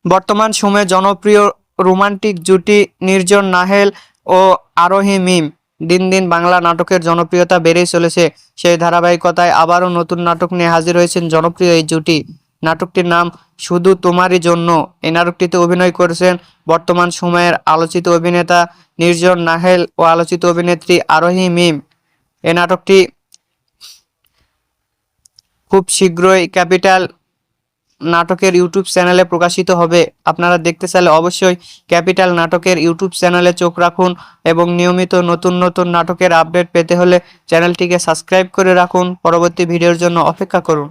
বর্তমান সময়ে জনপ্রিয় রোমান্টিক জুটি নির্জন নাহেল ও আরোহী মিম। দিন দিন বাংলা নাটকের জনপ্রিয়তা বেড়েই চলেছে। সেই ধারাবাহিকতায় আবারও নতুন নাটক নিয়ে হাজির হয়েছেন জনপ্রিয় এই জুটি। নাটকটির নাম শুধু তোমারই জন্য। এই নাটকটিতে অভিনয় করেছেন বর্তমান সময়ের আলোচিত অভিনেতা নির্জন নাহেল ও আলোচিত অভিনেত্রী আরোহী মিম। এই নাটকটি খুব শীঘ্রই ক্যাপিটাল নাটকের ইউটিউব চ্যানেলে প্রকাশিত হবে। আপনারা দেখতে চাইলে অবশ্যই ক্যাপিটাল নাটকের ইউটিউব চ্যানেলে চোখ রাখুন এবং নিয়মিত নতুন নতুন নাটকের আপডেট পেতে হলে চ্যানেলটিকে সাবস্ক্রাইব করে রাখুন। পরবর্তী ভিডিওর জন্য অপেক্ষা করুন।